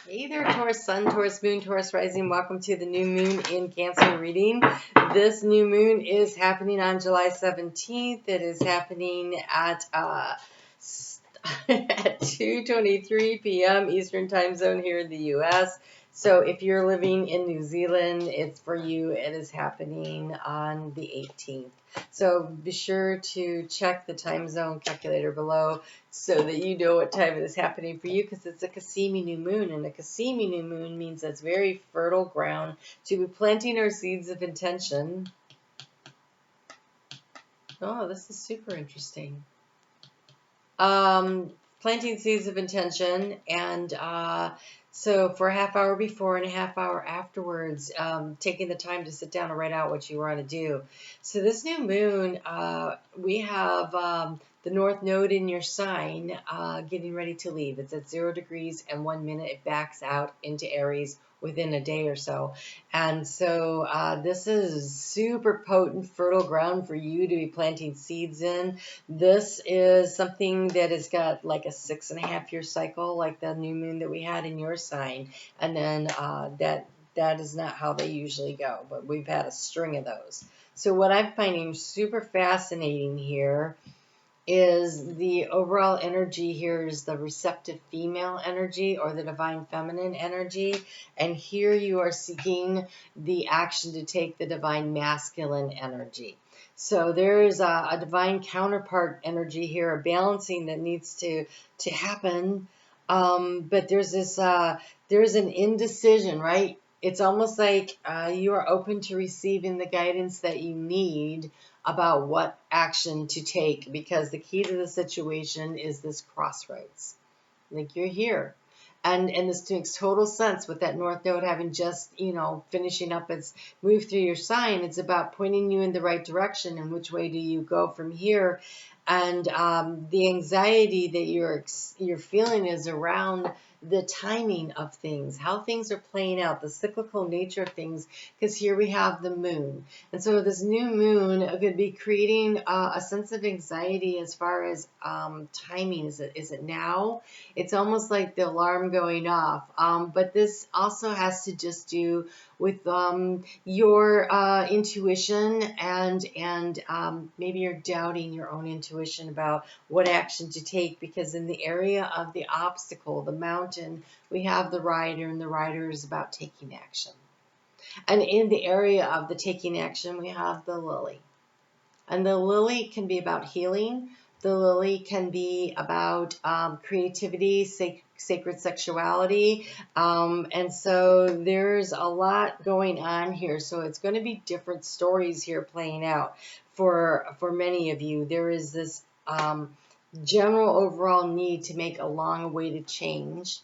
Hey there, Taurus Sun, Taurus Moon, Taurus Rising. Welcome to the new moon in Cancer reading. This new moon is happening on July 17th. It is happening at 2:23 p.m. Eastern Time Zone here in the U.S. So if you're living in New Zealand, it's for you. It is happening on the 18th. So be sure to check the time zone calculator below so that you know what time it is happening for you, because it's a Cassimi new moon, and a Cassimi new moon means it's very fertile ground to be planting our seeds of intention. Oh, this is super interesting. Planting seeds of intention, and so for a half hour before and a half hour afterwards, taking the time to sit down and write out what you want to do. So this new moon, we have the North Node in your sign getting ready to leave. It's at 0 degrees and 1 minute. It backs out into Aries within a day or so. And so this is super potent, fertile ground for you to be planting seeds in. This is something that has got like a 6.5-year cycle, like the new moon that we had in your sign. And then that is not how they usually go, but we've had a string of those. So what I'm finding super fascinating here is the overall energy here is the receptive female energy, or the divine feminine energy, and here you are seeking the action to take the divine masculine energy. So there is a divine counterpart energy here, a balancing that needs to happen, but there's there's an indecision, right? It's almost like you are open to receiving the guidance that you need about what action to take, because the key to the situation is this crossroads. Like, you're here. And this makes total sense with that North Node having just, finishing up its move through your sign. It's about pointing you in the right direction, and which way do you go from here. And the anxiety that you're feeling is around the timing of things, how things are playing out, the cyclical nature of things, because here we have the moon. And so this new moon could be creating a sense of anxiety as far as timing. Is it now? It's almost like the alarm going off. But this also has to just do with your intuition, and maybe you're doubting your own intuition about what action to take, because in the area of the obstacle, the mountain, we have the rider, and the rider is about taking action. And in the area of the taking action, we have the lily. And the lily can be about healing. The lily can be about creativity, sacred sexuality. And so there's a lot going on here. So it's going to be different stories here playing out for many of you. There is this general overall need to make a long-awaited change.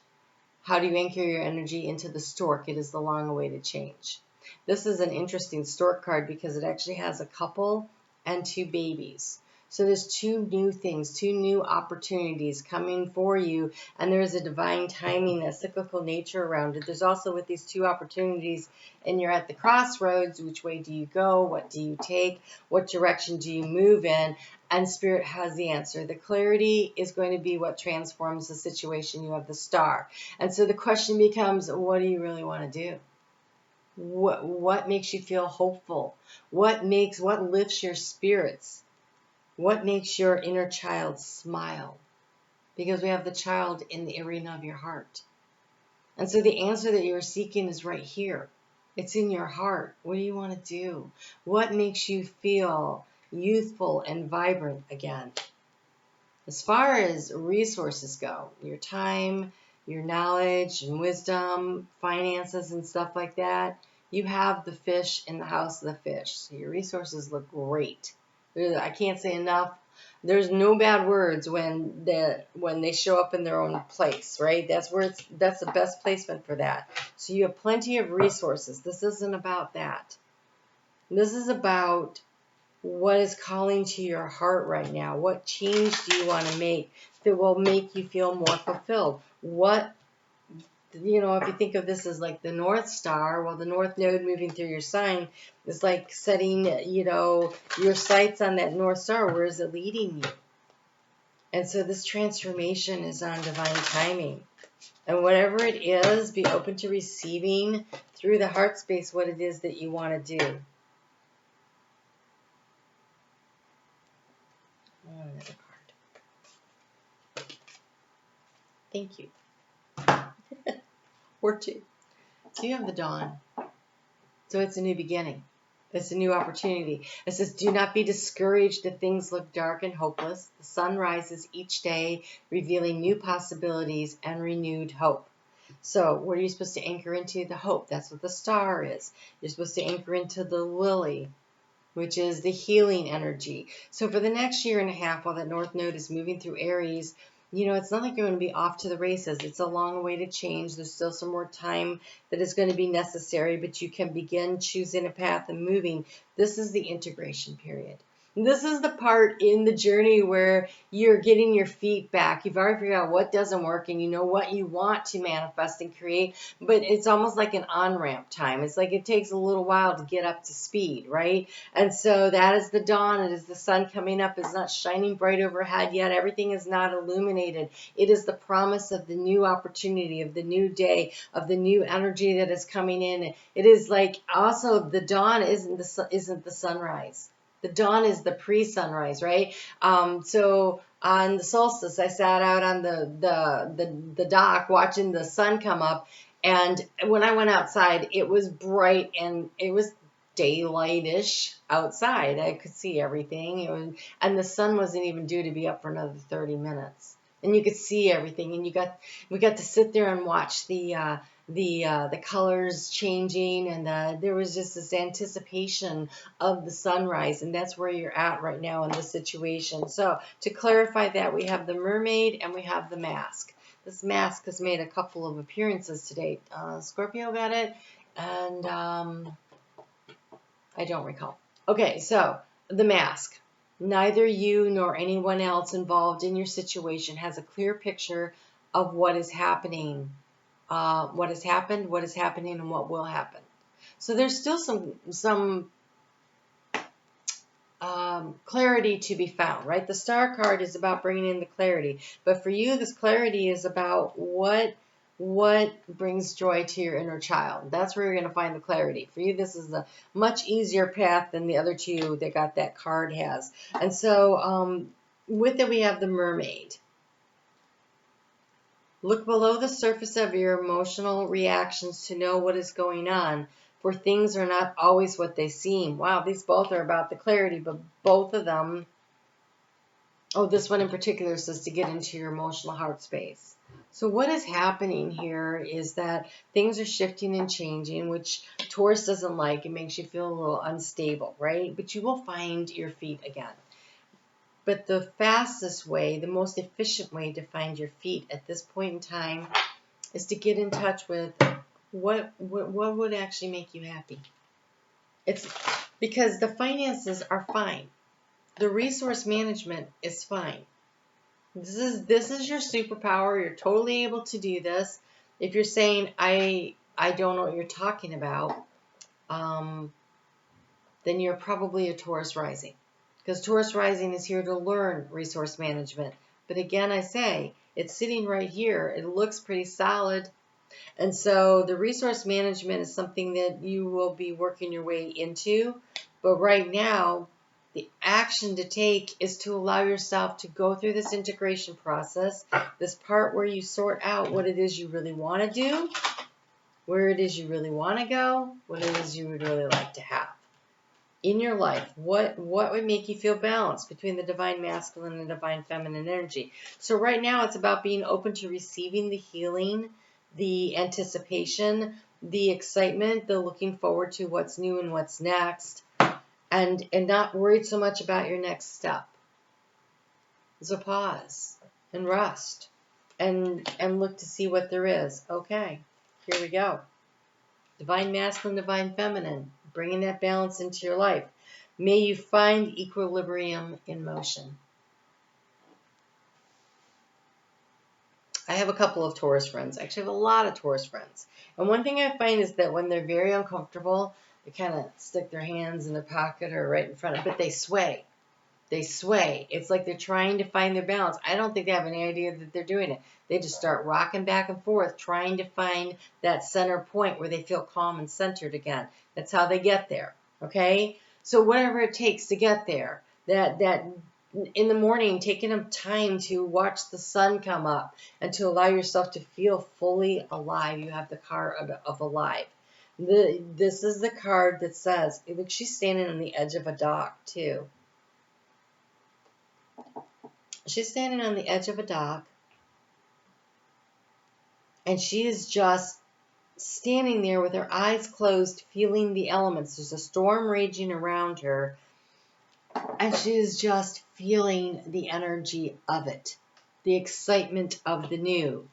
How do you anchor your energy into the stork? It is the long-awaited change. This is an interesting stork card because it actually has a couple and 2 babies. So there's 2 new things, 2 new opportunities coming for you, and there's a divine timing, a cyclical nature around it. There's also, with these 2 opportunities, and you're at the crossroads, which way do you go? What do you take? What direction do you move in? And Spirit has the answer. The clarity is going to be what transforms the situation. You have the star. And so the question becomes, what do you really want to do? What makes you feel hopeful? What lifts your spirits? What makes your inner child smile? Because we have the child in the arena of your heart. And so the answer that you're seeking is right here. It's in your heart. What do you want to do? What makes you feel youthful and vibrant again? As far as resources go, your time, your knowledge and wisdom, finances and stuff like that, you have the fish in the house of the fish. So your resources look great. I can't say enough. There's no bad words when they show up in their own place, right? That's the best placement for that. So you have plenty of resources. This isn't about that. This is about what is calling to your heart right now. What change do you want to make that will make you feel more fulfilled? If you think of this as like the North Star, well, the North Node moving through your sign is like setting, your sights on that North Star. Where is it leading you? And so this transformation is on divine timing. And whatever it is, be open to receiving through the heart space what it is that you want to do. Oh, another card. Thank you. Or two. So you have the dawn. So it's a new beginning. It's a new opportunity. It says, do not be discouraged if things look dark and hopeless. The sun rises each day, revealing new possibilities and renewed hope. So what are you supposed to anchor into? The hope. That's what the star is. You're supposed to anchor into the lily, which is the healing energy. So for the next year and a half, while that North Node is moving through Aries, you know, it's not like you're going to be off to the races. It's a long way to change. There's still some more time that is going to be necessary, but you can begin choosing a path and moving. This is the integration period. This is the part in the journey where you're getting your feet back. You've already figured out what doesn't work and you know what you want to manifest and create, but it's almost like an on-ramp time. It's like it takes a little while to get up to speed, right? And so that is the dawn. It is the sun coming up. It's not shining bright overhead yet. Everything is not illuminated. It is the promise of the new opportunity, of the new day, of the new energy that is coming in. It is like also the dawn isn't the sunrise. The dawn is the pre-sunrise, right? So on the solstice, I sat out on the dock watching the sun come up, and when I went outside, it was bright and it was daylight-ish outside. I could see everything, and the sun wasn't even due to be up for another 30 minutes. And you could see everything, and we got to sit there and watch the colors changing, and there was just this anticipation of the sunrise, and that's where you're at right now in this situation. So to clarify that, we have the mermaid and we have the mask. This mask has made a couple of appearances today. Scorpio got it, and I don't recall. Okay, so the mask. Neither you nor anyone else involved in your situation has a clear picture of what is happening, what has happened, what is happening, and what will happen. So there's still some clarity to be found, right? The star card is about bringing in the clarity, but for you, this clarity is about what brings joy to your inner child. That's where you're going to find the clarity. For you, this is a much easier path than the other two that got that card has. And so with it, we have the mermaid. Look below the surface of your emotional reactions to know what is going on, for things are not always what they seem. Wow, these both are about the clarity, but both of them, oh, this one in particular says to get into your emotional heart space. So what is happening here is that things are shifting and changing, which Taurus doesn't like. It makes you feel a little unstable, right? But you will find your feet again. But the fastest way, the most efficient way to find your feet at this point in time is to get in touch with what would actually make you happy. It's because the finances are fine. The resource management is fine. This is your superpower. You're totally able to do this. If you're saying, I don't know what you're talking about, then you're probably a Taurus rising. Because Taurus rising is here to learn resource management. But again, I say, it's sitting right here. It looks pretty solid. And so the resource management is something that you will be working your way into. But right now, the action to take is to allow yourself to go through this integration process, this part where you sort out what it is you really want to do, where it is you really want to go, what it is you would really like to have in your life. What would make you feel balanced between the divine masculine and divine feminine energy? So right now it's about being open to receiving the healing, the anticipation, the excitement, the looking forward to what's new and what's next, and not worried so much about your next step. So pause and rest and look to see what there is. Okay, here we go. Divine masculine, divine feminine, bringing that balance into your life. May you find equilibrium in motion. I have a couple of Taurus friends. Actually, I have a lot of Taurus friends. And one thing I find is that when they're very uncomfortable, they kind of stick their hands in their pocket or right in front of, but they sway. They sway. It's like they're trying to find their balance. I don't think they have any idea that they're doing it. They just start rocking back and forth, trying to find that center point where they feel calm and centered again. That's how they get there. Okay? So whatever it takes to get there, that in the morning, taking a time to watch the sun come up and to allow yourself to feel fully alive. You have the card of alive. This is the card that says, look, she's standing on the edge of a dock too. She's standing on the edge of a dock, and she is just standing there with her eyes closed, feeling the elements. There's a storm raging around her, and she is just feeling the energy of it, the excitement of the new,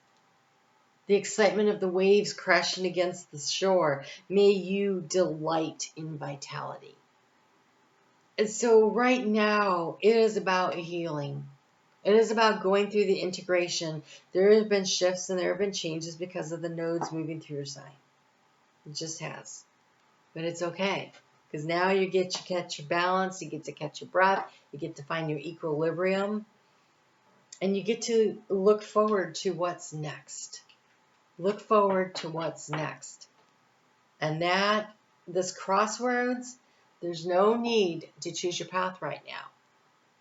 the excitement of the waves crashing against the shore. May you delight in vitality. And so right now, it is about healing. It is about going through the integration. There have been shifts and there have been changes because of the nodes moving through your sign. It just has. But it's okay. Because now you get to catch your balance, you get to catch your breath, you get to find your equilibrium, and you get to look forward to what's next. Look forward to what's next. And this crossroads, there's no need to choose your path right now.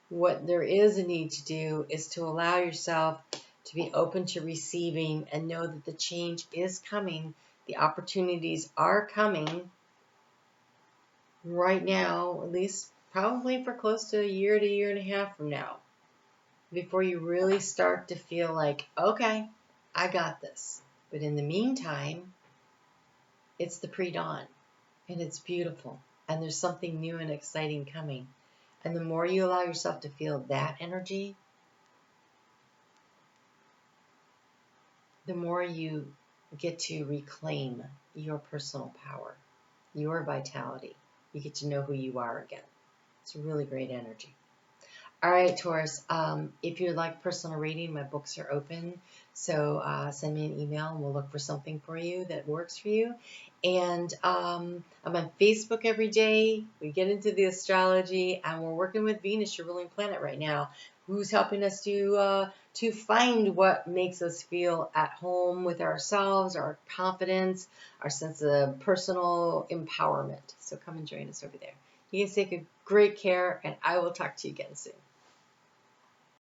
What there is a need to do is to allow yourself to be open to receiving and know that the change is coming. The opportunities are coming right now, at least probably for close to a year and a half from now, before you really start to feel like, okay, I got this. But in the meantime, it's the pre-dawn, and it's beautiful, and there's something new and exciting coming. And the more you allow yourself to feel that energy, the more you get to reclaim your personal power, your vitality. You get to know who you are again. It's a really great energy. All right, Taurus, if you'd like personal reading, my books are open. So send me an email and we'll look for something for you that works for you. And I'm on Facebook every day. We get into the astrology, and we're working with Venus, your ruling planet right now, who's helping us to find what makes us feel at home with ourselves, our confidence, our sense of personal empowerment. So come and join us over there. You guys take a great care, and I will talk to you again soon.